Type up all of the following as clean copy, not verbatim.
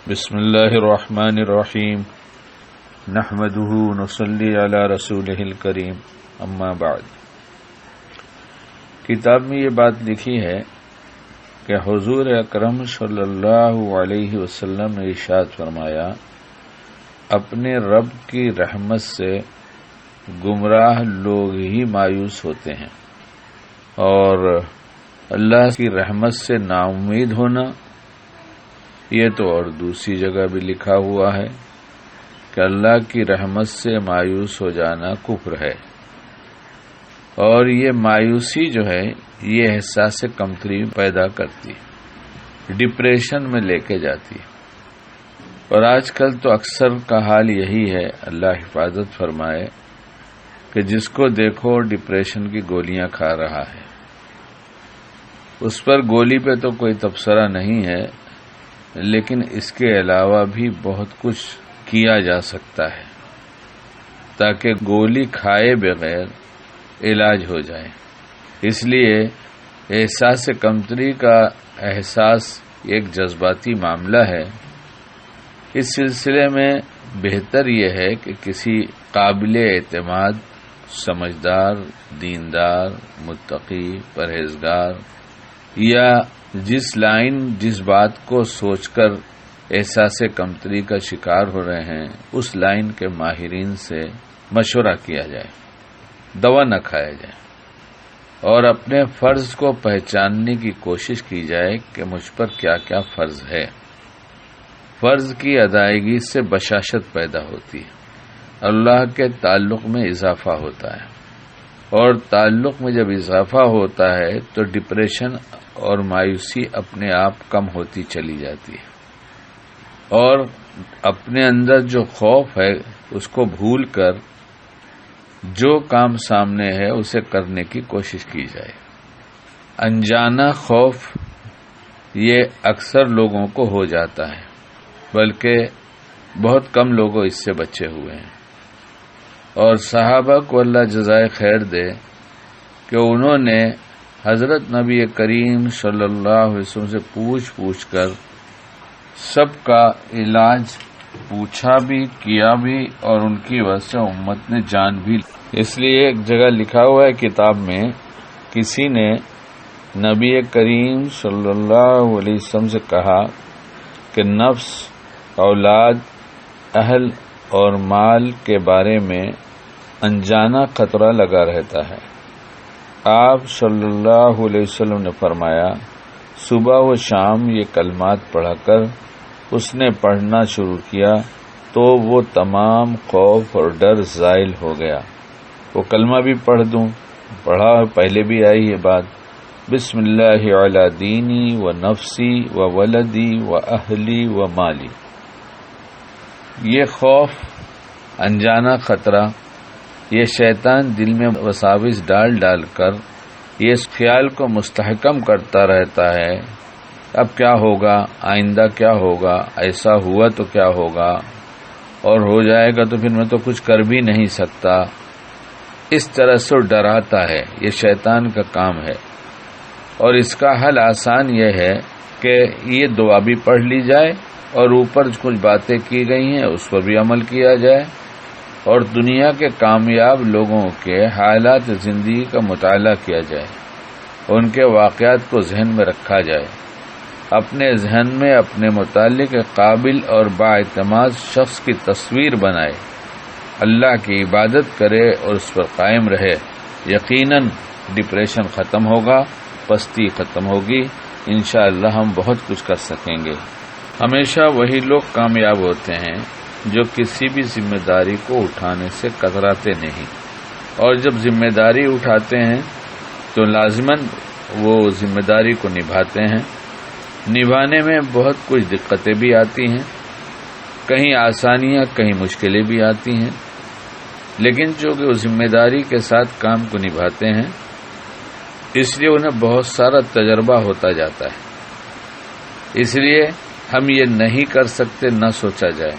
بسم اللہ الرحمن الرحیم نحمده ونصلی علی رسولہ الکریم اما بعد۔ کتاب میں یہ بات لکھی ہے کہ حضور اکرم صلی اللہ علیہ وسلم نے ارشاد فرمایا، اپنے رب کی رحمت سے گمراہ لوگ ہی مایوس ہوتے ہیں، اور اللہ کی رحمت سے نا امید ہونا، یہ تو اور دوسری جگہ بھی لکھا ہوا ہے کہ اللہ کی رحمت سے مایوس ہو جانا کفر ہے، اور یہ مایوسی جو ہے یہ احساس کمتری پیدا کرتی ہے، ڈپریشن میں لے کے جاتی ہے، اور آج کل تو اکثر کا حال یہی ہے، اللہ حفاظت فرمائے، کہ جس کو دیکھو ڈپریشن کی گولیاں کھا رہا ہے۔ اس پر گولی پہ تو کوئی تبصرہ نہیں ہے، لیکن اس کے علاوہ بھی بہت کچھ کیا جا سکتا ہے تاکہ گولی کھائے بغیر علاج ہو جائے۔ اس لیے احساس کمتری کا احساس ایک جذباتی معاملہ ہے۔ اس سلسلے میں بہتر یہ ہے کہ کسی قابل اعتماد، سمجھدار، دیندار، متقی، پرہیزگار، یا جس بات کو سوچ کر احساس کمتری کا شکار ہو رہے ہیں اس لائن کے ماہرین سے مشورہ کیا جائے، دوا نہ کھایا جائے، اور اپنے فرض کو پہچاننے کی کوشش کی جائے کہ مجھ پر کیا کیا فرض ہے۔ فرض کی ادائیگی سے بشاشت پیدا ہوتی ہے، اللہ کے تعلق میں اضافہ ہوتا ہے، اور تعلق میں جب اضافہ ہوتا ہے تو ڈپریشن اور مایوسی اپنے آپ کم ہوتی چلی جاتی ہے، اور اپنے اندر جو خوف ہے اس کو بھول کر جو کام سامنے ہے اسے کرنے کی کوشش کی جائے۔ انجانا خوف یہ اکثر لوگوں کو ہو جاتا ہے، بلکہ بہت کم لوگ اس سے بچے ہوئے ہیں، اور صحابہ کو اللہ جزائے خیر دے کہ انہوں نے حضرت نبی کریم صلی اللہ علیہ وسلم سے پوچھ کر سب کا علاج پوچھا بھی، کیا بھی، اور ان کی وجہ سے امت نے جان بھی لی۔ اس لیے ایک جگہ لکھا ہوا ہے کتاب میں، کسی نے نبی کریم صلی اللہ علیہ وسلم سے کہا کہ نفس، اولاد، اہل اور مال کے بارے میں انجانا خطرہ لگا رہتا ہے۔ آپ صلی اللہ علیہ وسلم نے فرمایا، صبح و شام یہ کلمات پڑھا کر اس نے پڑھنا شروع کیا تو وہ تمام خوف اور ڈر زائل ہو گیا۔ وہ کلمہ بھی پڑھا، پہلے بھی آئی یہ بات، بسم اللہ علی دینی و نفسی و ولدی و اہلی و مالی۔ یہ خوف، انجانا خطرہ، یہ شیطان دل میں وساوس ڈال کر یہ خیال کو مستحکم کرتا رہتا ہے، اب کیا ہوگا، آئندہ کیا ہوگا، ایسا ہوا تو کیا ہوگا، اور ہو جائے گا تو پھر میں تو کچھ کر بھی نہیں سکتا۔ اس طرح سے ڈراتا ہے، یہ شیطان کا کام ہے، اور اس کا حل آسان یہ ہے کہ یہ دعا بھی پڑھ لی جائے، اور اوپر کچھ باتیں کی گئی ہیں اس پر بھی عمل کیا جائے، اور دنیا کے کامیاب لوگوں کے حالات زندگی کا مطالعہ کیا جائے، ان کے واقعات کو ذہن میں رکھا جائے، اپنے ذہن میں اپنے متعلق قابل اور بااعتماد شخص کی تصویر بنائے، اللہ کی عبادت کرے اور اس پر قائم رہے، یقیناً ڈپریشن ختم ہوگا، پستی ختم ہوگی، انشاءاللہ ہم بہت کچھ کر سکیں گے۔ ہمیشہ وہی لوگ کامیاب ہوتے ہیں جو کسی بھی ذمہ داری کو اٹھانے سے کتراتے نہیں، اور جب ذمہ داری اٹھاتے ہیں تو لازماً وہ ذمہ داری کو نبھاتے ہیں۔ نبھانے میں بہت کچھ دقتیں بھی آتی ہیں، کہیں آسانیاں، کہیں مشکلیں بھی آتی ہیں، لیکن چونکہ وہ ذمہ داری کے ساتھ کام کو نبھاتے ہیں اس لیے انہیں بہت سارا تجربہ ہوتا جاتا ہے۔ اس لیے ہم یہ نہیں کر سکتے نہ سوچا جائے،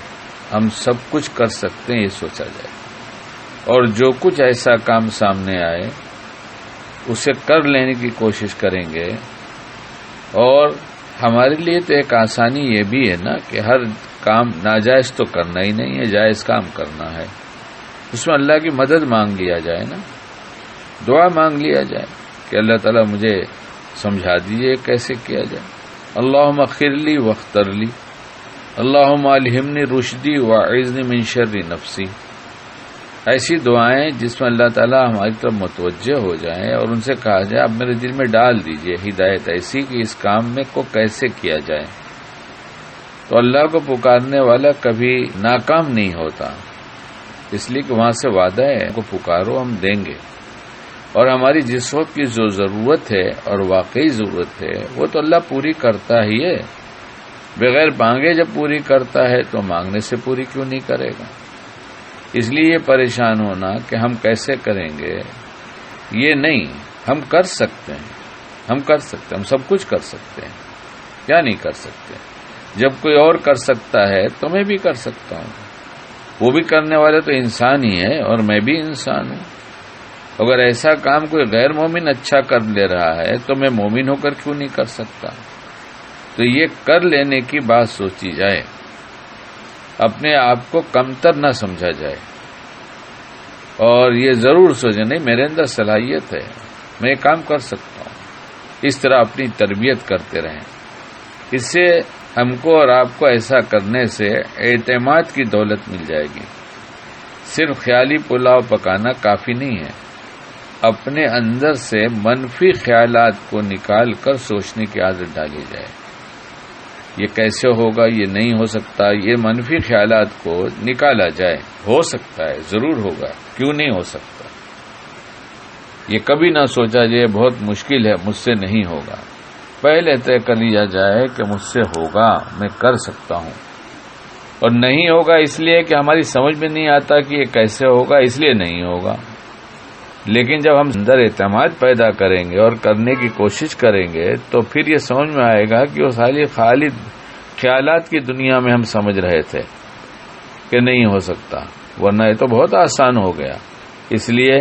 ہم سب کچھ کر سکتے ہیں یہ سوچا جائے، اور جو کچھ ایسا کام سامنے آئے اسے کر لینے کی کوشش کریں گے، اور ہمارے لیے تو ایک آسانی یہ بھی ہے نا کہ ہر کام ناجائز تو کرنا ہی نہیں ہے، جائز کام کرنا ہے، اس میں اللہ کی مدد مانگ لیا جائے نا، دعا مانگ لیا جائے کہ اللہ تعالیٰ مجھے سمجھا دیجئے کیسے کیا جائے۔ اللہم اغفر لی واختر لی، اللہم الہمنی رشدی واعذنی من شر نفسی۔ ایسی دعائیں جس میں اللہ تعالیٰ ہماری طرف متوجہ ہو جائیں اور ان سے کہا جائے آپ میرے دل میں ڈال دیجئے ہدایت ایسی کہ اس کام میں کو کیسے کیا جائے۔ تو اللہ کو پکارنے والا کبھی ناکام نہیں ہوتا، اس لیے کہ وہاں سے وعدہ ہے کو پکارو ہم دیں گے، اور ہماری جس وقت کی جو ضرورت ہے اور واقعی ضرورت ہے وہ تو اللہ پوری کرتا ہی ہے، بغیر مانگے جب پوری کرتا ہے تو مانگنے سے پوری کیوں نہیں کرے گا؟ اس لیے یہ پریشان ہونا کہ ہم کیسے کریں گے، یہ نہیں، ہم کر سکتے ہیں، ہم سب کچھ کر سکتے ہیں، کیا نہیں کر سکتے؟ جب کوئی اور کر سکتا ہے تو میں بھی کر سکتا ہوں، وہ بھی کرنے والے تو انسان ہی ہے اور میں بھی انسان ہوں۔ اگر ایسا کام کوئی غیر مومن اچھا کر لے رہا ہے تو میں مومن ہو کر کیوں نہیں کر سکتا؟ تو یہ کر لینے کی بات سوچی جائے، اپنے آپ کو کمتر نہ سمجھا جائے، اور یہ ضرور سوچیں نہیں میرے اندر صلاحیت ہے، میں یہ کام کر سکتا ہوں۔ اس طرح اپنی تربیت کرتے رہیں، اس سے ہم کو اور آپ کو ایسا کرنے سے اعتماد کی دولت مل جائے گی۔ صرف خیالی پلاؤ پکانا کافی نہیں ہے، اپنے اندر سے منفی خیالات کو نکال کر سوچنے کی عادت ڈالی جائے، یہ کیسے ہوگا، یہ نہیں ہو سکتا، یہ منفی خیالات کو نکالا جائے، ہو سکتا ہے، ضرور ہوگا، کیوں نہیں ہو سکتا؟ یہ کبھی نہ سوچا جائے بہت مشکل ہے مجھ سے نہیں ہوگا، پہلے طے کر لیا جائے کہ مجھ سے ہوگا، میں کر سکتا ہوں، اور نہیں ہوگا اس لیے کہ ہماری سمجھ میں نہیں آتا کہ یہ کیسے ہوگا، اس لیے نہیں ہوگا۔ لیکن جب ہم اندر اعتماد پیدا کریں گے اور کرنے کی کوشش کریں گے تو پھر یہ سمجھ میں آئے گا کہ وہ خالی خیالات کی دنیا میں ہم سمجھ رہے تھے کہ نہیں ہو سکتا، ورنہ یہ تو بہت آسان ہو گیا۔ اس لیے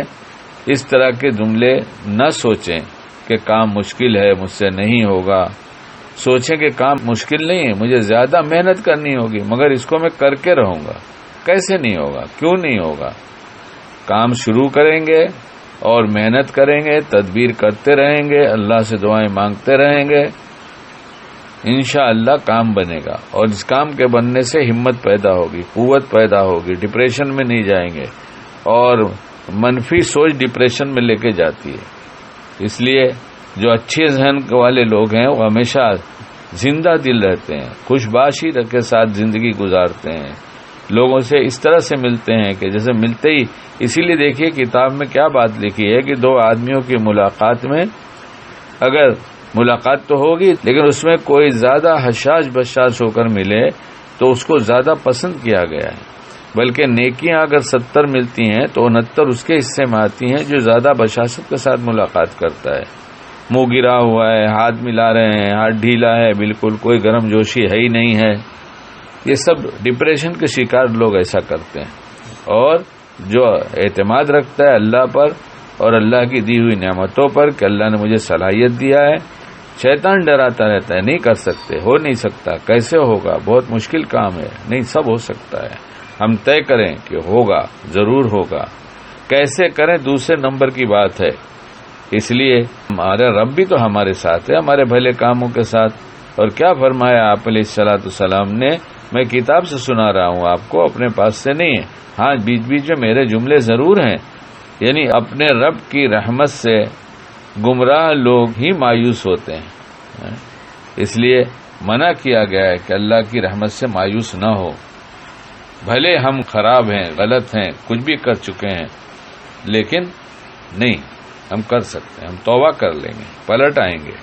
اس طرح کے جملے نہ سوچیں کہ کام مشکل ہے مجھ سے نہیں ہوگا، سوچیں کہ کام مشکل نہیں ہے، مجھے زیادہ محنت کرنی ہوگی مگر اس کو میں کر کے رہوں گا، کیسے نہیں ہوگا، کیوں نہیں ہوگا؟ کام شروع کریں گے اور محنت کریں گے، تدبیر کرتے رہیں گے، اللہ سے دعائیں مانگتے رہیں گے، انشاءاللہ کام بنے گا، اور اس کام کے بننے سے ہمت پیدا ہوگی، قوت پیدا ہوگی، ڈپریشن میں نہیں جائیں گے، اور منفی سوچ ڈپریشن میں لے کے جاتی ہے۔ اس لیے جو اچھے ذہن والے لوگ ہیں وہ ہمیشہ زندہ دل رہتے ہیں، خوش باشی کے ساتھ زندگی گزارتے ہیں، لوگوں سے اس طرح سے ملتے ہیں کہ جیسے ملتے ہی، اسی لیے دیکھیے کتاب میں کیا بات لکھی ہے کہ دو آدمیوں کی ملاقات میں اگر ملاقات تو ہوگی لیکن اس میں کوئی زیادہ حشاش بشاش ہو کر ملے تو اس کو زیادہ پسند کیا گیا ہے، بلکہ نیکیاں اگر 70 ملتی ہیں تو 69 اس کے حصے میں آتی ہیں جو زیادہ بشاشت کے ساتھ ملاقات کرتا ہے، منہ گرا ہوا ہے، ہاتھ ملا رہے ہیں، ہاتھ ڈھیلا ہے، بالکل کوئی گرم جوشی ہے ہی نہیں ہے، یہ سب ڈپریشن کے شکار لوگ ایسا کرتے ہیں۔ اور جو اعتماد رکھتا ہے اللہ پر اور اللہ کی دی ہوئی نعمتوں پر کہ اللہ نے مجھے صلاحیت دیا ہے، شیطان ڈراتا رہتا ہے نہیں کر سکتے، ہو نہیں سکتا، کیسے ہوگا، بہت مشکل کام ہے، نہیں سب ہو سکتا ہے، ہم طے کریں کہ ہوگا، ضرور ہوگا، کیسے کریں دوسرے نمبر کی بات ہے۔ اس لیے ہمارا رب بھی تو ہمارے ساتھ ہے، ہمارے بھلے کاموں کے ساتھ، اور کیا فرمایا آپ علیہ الصلوۃ والسلام نے، میں کتاب سے سنا رہا ہوں آپ کو، اپنے پاس سے نہیں ہے، ہاں بیچ بیچ میں میرے جملے ضرور ہیں، یعنی اپنے رب کی رحمت سے گمراہ لوگ ہی مایوس ہوتے ہیں، اس لیے منع کیا گیا ہے کہ اللہ کی رحمت سے مایوس نہ ہو، بھلے ہم خراب ہیں، غلط ہیں، کچھ بھی کر چکے ہیں، لیکن نہیں، ہم کر سکتے ہیں، ہم توبہ کر لیں گے، پلٹ آئیں گے،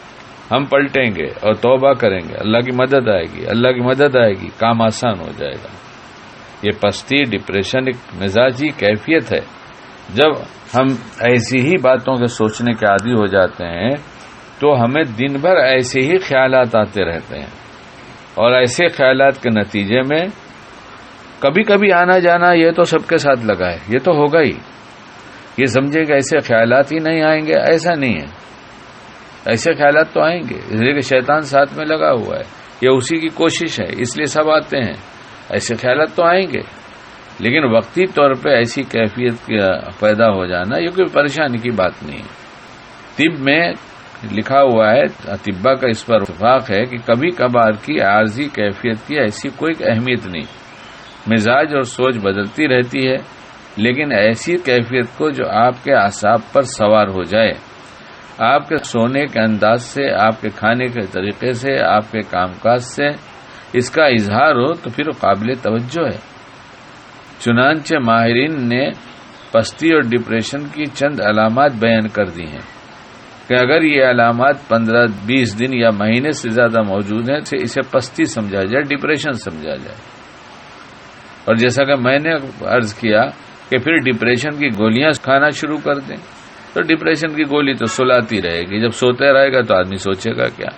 ہم پلٹیں گے اور توبہ کریں گے، اللہ کی مدد آئے گی، اللہ کی مدد آئے گی، کام آسان ہو جائے گا۔ یہ پستی، ڈپریشن ایک مزاجی کیفیت ہے، جب ہم ایسی ہی باتوں کے سوچنے کے عادی ہو جاتے ہیں تو ہمیں دن بھر ایسے ہی خیالات آتے رہتے ہیں، اور ایسے خیالات کے نتیجے میں کبھی کبھی آنا جانا یہ تو سب کے ساتھ لگا ہے، یہ تو ہوگا ہی، یہ سمجھے کہ ایسے خیالات ہی نہیں آئیں گے، ایسا نہیں ہے، ایسے خیالات تو آئیں گے، اس لیے کہ شیطان ساتھ میں لگا ہوا ہے، یہ اسی کی کوشش ہے، اس لیے سب آتے ہیں، ایسے خیالات تو آئیں گے، لیکن وقتی طور پہ ایسی کیفیت پیدا ہو جانا یہ کوئی پریشانی کی بات نہیں ہے۔ طب میں لکھا ہوا ہے، اطباء کا اس پر اتفاق ہے کہ کبھی کبھار کی عارضی کیفیت کی ایسی کوئی اہمیت نہیں، مزاج اور سوچ بدلتی رہتی ہے، لیکن ایسی کیفیت کو جو آپ کے اعصاب پر سوار ہو جائے، آپ کے سونے کے انداز سے، آپ کے کھانے کے طریقے سے، آپ کے کام کاج سے اس کا اظہار ہو تو پھر قابل توجہ ہے۔ چنانچہ ماہرین نے پستی اور ڈپریشن کی چند علامات بیان کر دی ہیں کہ اگر یہ علامات 15-20 دن یا مہینے سے زیادہ موجود ہیں تو اسے پستی سمجھا جائے، ڈپریشن سمجھا جائے۔ اور جیسا کہ میں نے عرض کیا کہ پھر ڈپریشن کی گولیاں کھانا شروع کر دیں تو ڈپریشن کی گولی تو سلاتی رہے گی، جب سوتے رہے گا تو آدمی سوچے گا کیا؟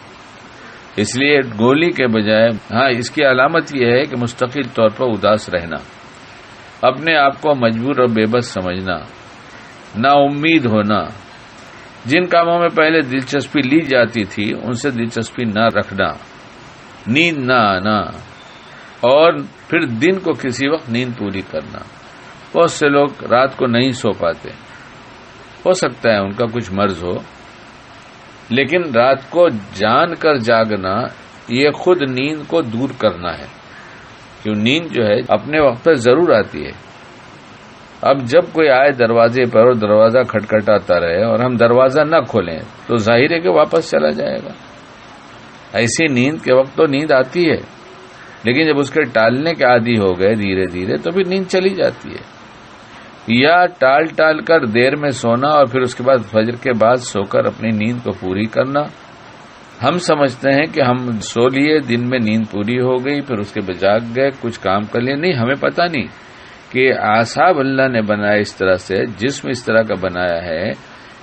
اس لیے گولی کے بجائے اس کی علامت یہ ہے کہ مستقل طور پر اداس رہنا، اپنے آپ کو مجبور اور بے بس سمجھنا، نا امید ہونا، جن کاموں میں پہلے دلچسپی لی جاتی تھی ان سے دلچسپی نہ رکھنا، نیند نہ آنا، اور پھر دن کو کسی وقت نیند پوری کرنا۔ بہت سے لوگ رات کو نہیں سو پاتے، ہو سکتا ہے ان کا کچھ مرض ہو، لیکن رات کو جان کر جاگنا یہ خود نیند کو دور کرنا ہے، کیوں نیند جو ہے اپنے وقت پر ضرور آتی ہے۔ اب جب کوئی آئے دروازے پر اور دروازہ کھٹکھٹاتا رہے اور ہم دروازہ نہ کھولیں تو ظاہر ہے کہ واپس چلا جائے گا۔ ایسی نیند کے وقت تو نیند آتی ہے، لیکن جب اس کے ٹالنے کے عادی ہو گئے دھیرے دھیرے تو پھر نیند چلی جاتی ہے۔ یا ٹال کر دیر میں سونا اور پھر اس کے بعد فجر کے بعد سو کر اپنی نیند کو پوری کرنا۔ ہم سمجھتے ہیں کہ ہم سو لیے، دن میں نیند پوری ہو گئی، پھر اس کے بعد جاگ گئے، کچھ کام کر لیے۔ نہیں، ہمیں پتہ نہیں کہ اعصاب اللہ نے بنایا اس طرح سے، جسم اس طرح کا بنایا ہے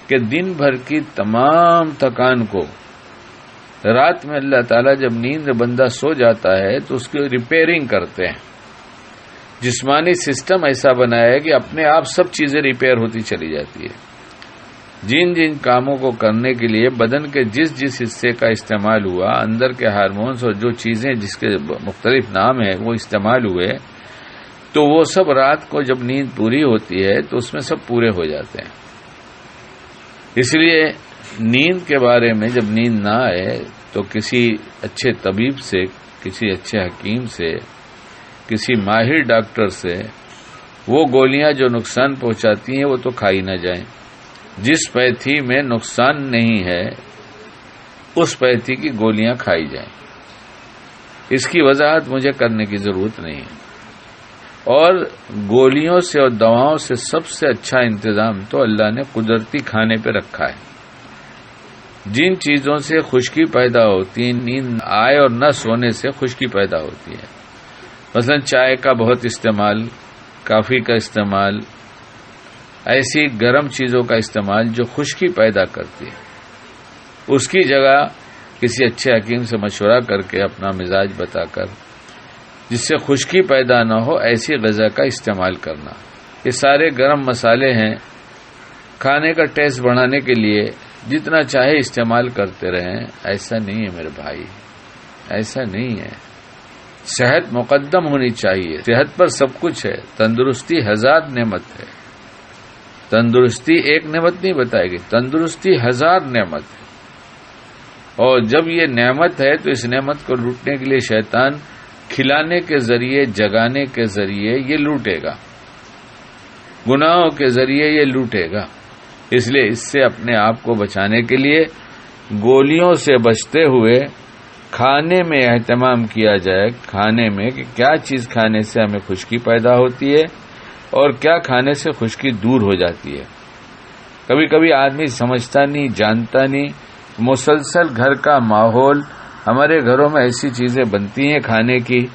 کہ دن بھر کی تمام تھکان کو رات میں اللہ تعالیٰ جب نیند میں بندہ سو جاتا ہے تو اس کی ریپیئرنگ کرتے ہیں۔ جسمانی سسٹم ایسا بنایا ہے کہ اپنے آپ سب چیزیں ریپیئر ہوتی چلی جاتی ہے۔ جن جن کاموں کو کرنے کے لیے بدن کے جس حصے کا استعمال ہوا، اندر کے ہارمونز اور جو چیزیں جس کے مختلف نام ہیں وہ استعمال ہوئے، تو وہ سب رات کو جب نیند پوری ہوتی ہے تو اس میں سب پورے ہو جاتے ہیں۔ اس لیے نیند کے بارے میں جب نیند نہ آئے تو کسی اچھے طبیب سے، کسی اچھے حکیم سے، کسی ماہر ڈاکٹر سے وہ گولیاں جو نقصان پہنچاتی ہیں وہ تو کھائی نہ جائیں۔ جس پیتھی میں نقصان نہیں ہے اس پیتھی کی گولیاں کھائی جائیں۔ اس کی وضاحت مجھے کرنے کی ضرورت نہیں ہے۔ اور گولیوں سے اور دواؤں سے سب سے اچھا انتظام تو اللہ نے قدرتی کھانے پہ رکھا ہے۔ جن چیزوں سے خشکی پیدا ہوتی ہے، نیند آئے اور نہ سونے سے خشکی پیدا ہوتی ہے، مثلا چائے کا بہت استعمال، کافی کا استعمال، ایسی گرم چیزوں کا استعمال جو خشکی پیدا کرتی ہے، اس کی جگہ کسی اچھے حکیم سے مشورہ کر کے اپنا مزاج بتا کر جس سے خشکی پیدا نہ ہو ایسی غذا کا استعمال کرنا۔ یہ سارے گرم مسالے ہیں، کھانے کا ٹیسٹ بڑھانے کے لیے جتنا چاہے استعمال کرتے رہیں، ایسا نہیں ہے میرے بھائی، ایسا نہیں ہے۔ صحت مقدم ہونی چاہیے، صحت پر سب کچھ ہے۔ تندرستی 1000 نعمت ہے، تندرستی ایک نعمت نہیں بتائے گی، تندرستی 1000 نعمت ہے۔ اور جب یہ نعمت ہے تو اس نعمت کو لوٹنے کے لیے شیطان کھلانے کے ذریعے، جگانے کے ذریعے یہ لوٹے گا، گناہوں کے ذریعے یہ لوٹے گا۔ اس لیے اس سے اپنے آپ کو بچانے کے لیے گولیوں سے بچتے ہوئے کھانے میں اہتمام کیا جائے، کھانے میں کہ کیا چیز کھانے سے ہمیں خشکی پیدا ہوتی ہے اور کیا کھانے سے خشکی دور ہو جاتی ہے۔ کبھی کبھی آدمی سمجھتا نہیں، جانتا نہیں، مسلسل گھر کا ماحول، ہمارے گھروں میں ایسی چیزیں بنتی ہیں کھانے کی،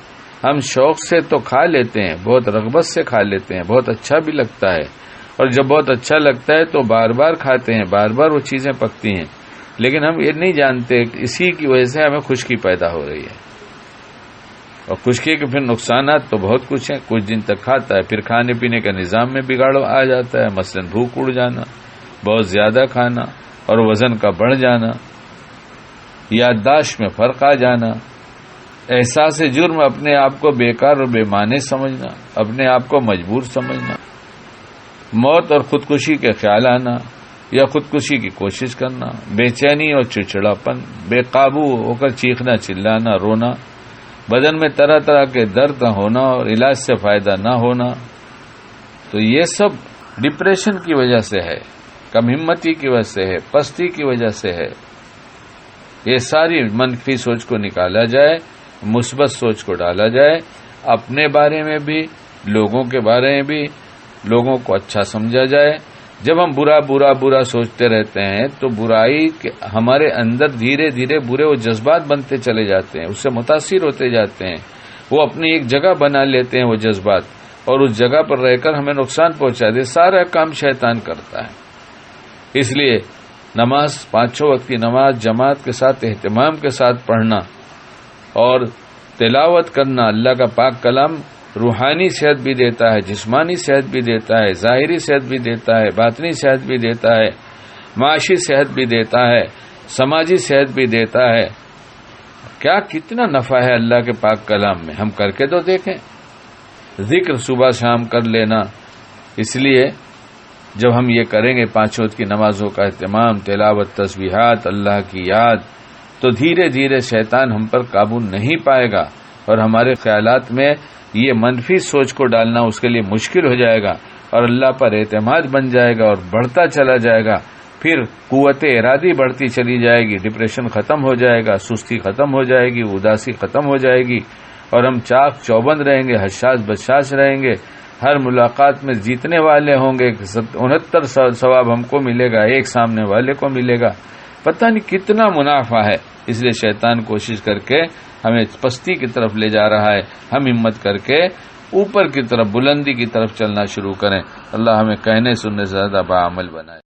ہم شوق سے تو کھا لیتے ہیں، بہت رغبت سے کھا لیتے ہیں، بہت اچھا بھی لگتا ہے، اور جب بہت اچھا لگتا ہے تو بار بار کھاتے ہیں، بار بار وہ چیزیں پکتی ہیں، لیکن ہم یہ نہیں جانتے کہ اسی کی وجہ سے ہمیں خشکی پیدا ہو رہی ہے۔ اور خشکی کے پھر نقصانات تو بہت کچھ ہیں۔ کچھ دن تک کھاتا ہے، پھر کھانے پینے کا نظام میں بگاڑ آ جاتا ہے، مثلا بھوک اڑ جانا، بہت زیادہ کھانا اور وزن کا بڑھ جانا، یادداشت میں فرق آ جانا، احساس جرم، اپنے آپ کو بیکار اور بے معنی سمجھنا، اپنے آپ کو مجبور سمجھنا، موت اور خودکشی کے خیال آنا یا خودکشی کی کوشش کرنا، بے چینی اور چڑچڑاپن، بے قابو ہو کر چیخنا، چلانا، رونا، بدن میں طرح طرح کے درد ہونا اور علاج سے فائدہ نہ ہونا، تو یہ سب ڈپریشن کی وجہ سے ہے، کم ہمتی کی وجہ سے ہے، پستی کی وجہ سے ہے۔ یہ ساری منفی سوچ کو نکالا جائے، مثبت سوچ کو ڈالا جائے، اپنے بارے میں بھی، لوگوں کے بارے میں بھی، لوگوں کو اچھا سمجھا جائے۔ جب ہم برا برا برا سوچتے رہتے ہیں تو برائی کے ہمارے اندر دھیرے دھیرے برے وہ جذبات بنتے چلے جاتے ہیں، اس سے متاثر ہوتے جاتے ہیں، وہ اپنی ایک جگہ بنا لیتے ہیں وہ جذبات، اور اس جگہ پر رہ کر ہمیں نقصان پہنچا دے۔ سارا کام شیطان کرتا ہے۔ اس لیے نماز، 5 وقت کی نماز جماعت کے ساتھ اہتمام کے ساتھ پڑھنا اور تلاوت کرنا، اللہ کا پاک کلام روحانی صحت بھی دیتا ہے، جسمانی صحت بھی دیتا ہے، ظاہری صحت بھی دیتا ہے، باطنی صحت بھی دیتا ہے، معاشی صحت بھی دیتا ہے، سماجی صحت بھی دیتا ہے۔ کیا کتنا نفع ہے اللہ کے پاک کلام میں، ہم کر کے تو دیکھیں۔ ذکر صبح شام کر لینا، اس لیے جب ہم یہ کریں گے 5 وقت کی نمازوں کا اہتمام، تلاوت، تسبیحات، اللہ کی یاد، تو دھیرے دھیرے شیطان ہم پر قابو نہیں پائے گا اور ہمارے خیالات میں یہ منفی سوچ کو ڈالنا اس کے لیے مشکل ہو جائے گا اور اللہ پر اعتماد بن جائے گا اور بڑھتا چلا جائے گا۔ پھر قوت ارادی بڑھتی چلی جائے گی، ڈپریشن ختم ہو جائے گا، سستی ختم ہو جائے گی، اداسی ختم ہو جائے گی، اور ہم چاق چوبند رہیں گے، حساس بشاش رہیں گے، ہر ملاقات میں جیتنے والے ہوں گے، 69 ثواب ہم کو ملے گا، ایک سامنے والے کو ملے گا، پتہ نہیں کتنا منافع ہے۔ اس لیے شیطان کوشش کر کے ہمیں پستی کی طرف لے جا رہا ہے، ہم ہمت کر کے اوپر کی طرف، بلندی کی طرف چلنا شروع کریں۔ اللہ ہمیں کہنے سننے سے زیادہ باعمل بنائے۔